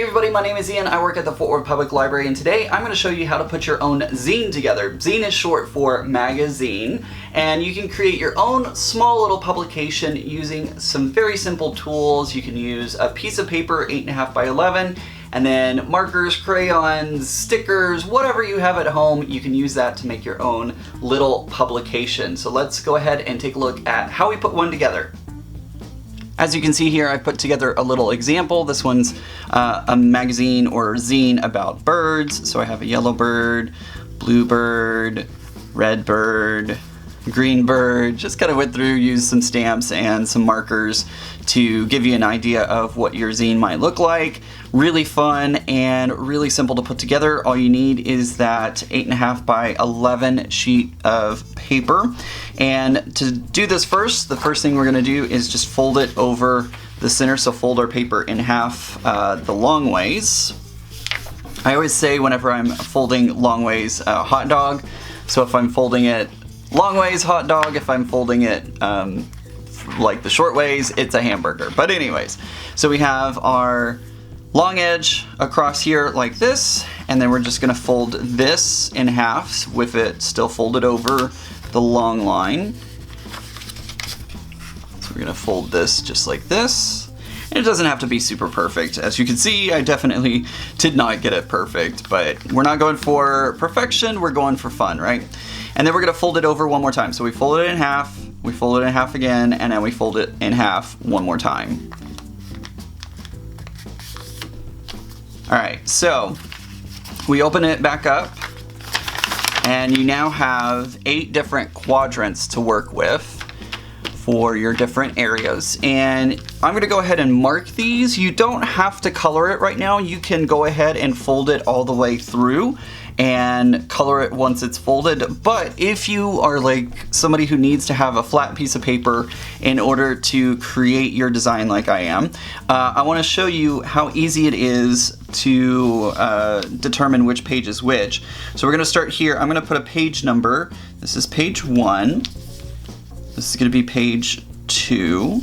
Hey everybody, my name is Ian. I work at the Fort Worth Public Library, and today I'm going to show you how to put your own zine together. Zine is short for magazine, and you can create your own small little publication using some very simple tools. You can use a piece of paper 8.5 by 11, and then markers, crayons, stickers, whatever you have at home, you can use that to make your own little publication. So let's go ahead and take a look at how we put one together. As you can see here, I put together a little example. This one's a magazine or zine about birds. So I have a yellow bird, blue bird, red bird, green bird. Just kind of went through, used some stamps and some markers to give you an idea of what your zine might look like. Really fun and really simple to put together. All you need is that 8.5 by 11 sheet of paper. And to do this first, the first thing we're going to do is just fold it over the center. So fold our paper in half the long ways. I always say whenever I'm folding long ways, hot dog. So if I'm folding it long ways, hot dog. If I'm folding it like the short ways, it's a hamburger. But anyways, so we have our long edge across here like this, and then we're just going to fold this in half with it still folded over the long line. So we're going to fold this just like this. And it doesn't have to be super perfect. As you can see, I definitely did not get it perfect, but we're not going for perfection, we're going for fun, right? And then we're going to fold it over one more time. So we fold it in half, we fold it in half again, and then we fold it in half one more time. Alright, so we open it back up, and you now have 8 different quadrants to work with for your different areas. And I'm going to go ahead and mark these. You don't have to color it right now. You can go ahead and fold it all the way through and color it once it's folded. But if you are like somebody who needs to have a flat piece of paper in order to create your design like I am, I want to show you how easy it is to determine which page is which. So we're going to start here. I'm going to put a page number. This is page 1. This is going to be page 2,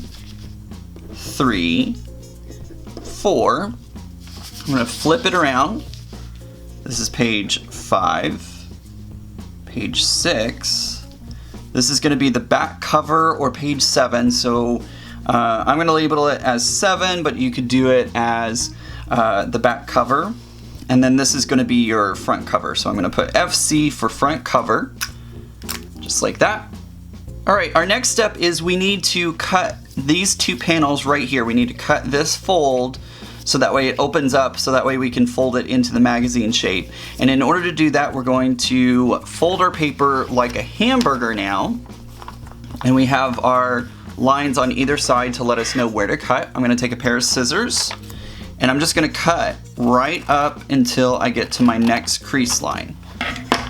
3, 4. I'm going to flip it around. This is page 5, page 6. This is going to be the back cover or page 7. So I'm going to label it as 7, but you could do it as the back cover. And then this is going to be your front cover. So I'm going to put FC for front cover, just like that. All right, our next step is we need to cut these 2 panels right here. We need to cut this fold so that way it opens up, so that way we can fold it into the magazine shape. And in order to do that, we're going to fold our paper like a hamburger now. And we have our lines on either side to let us know where to cut. I'm going to take a pair of scissors, and I'm just going to cut right up until I get to my next crease line.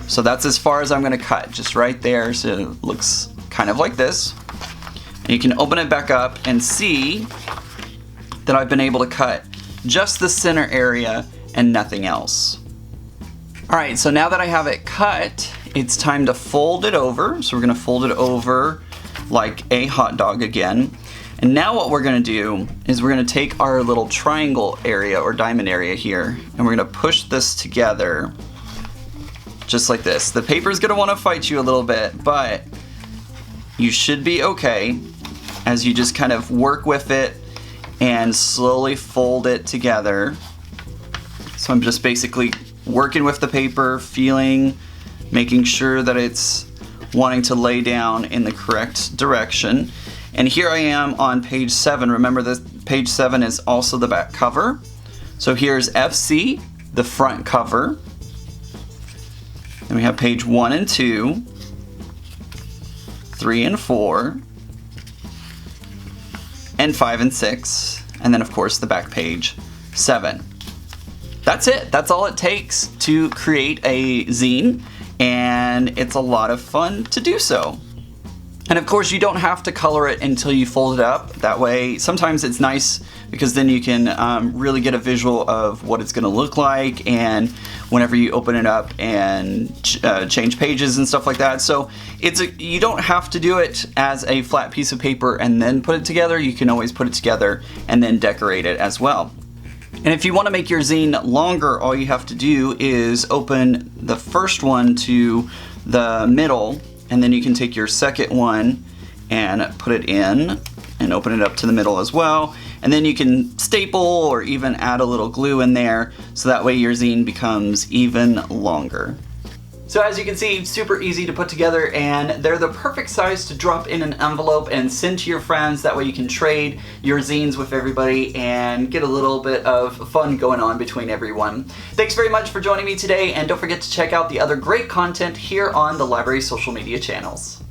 So that's as far as I'm going to cut, just right there, so it looks kind of like this. And you can open it back up and see that I've been able to cut just the center area and nothing else. Alright, so now that I have it cut, it's time to fold it over. So we're going to fold it over like a hot dog again. And now what we're going to do is we're going to take our little triangle area or diamond area here, and we're going to push this together just like this. The paper is going to want to fight you a little bit, but you should be okay as you just kind of work with it and slowly fold it together. So I'm just basically working with the paper, feeling, making sure that it's wanting to lay down in the correct direction. And here I am on page 7. Remember, this page 7 is also the back cover. So here's FC, the front cover. Then we have page 1 and 2, 3 and 4, and 5 and 6, and then of course the back page 7. That's it. That's all it takes to create a zine, and it's a lot of fun to do so. And of course you don't have to color it until you fold it up. That way, sometimes it's nice because then you can really get a visual of what it's going to look like, and whenever you open it up and change pages and stuff like that. So you don't have to do it as a flat piece of paper and then put it together. You can always put it together and then decorate it as well. And if you want to make your zine longer, all you have to do is open the first one to the middle, and then you can take your second one and put it in and open it up to the middle as well. And then you can staple or even add a little glue in there, so that way your zine becomes even longer. So as you can see, super easy to put together, and they're the perfect size to drop in an envelope and send to your friends. That way you can trade your zines with everybody and get a little bit of fun going on between everyone. Thanks very much for joining me today, and don't forget to check out the other great content here on the library social media channels.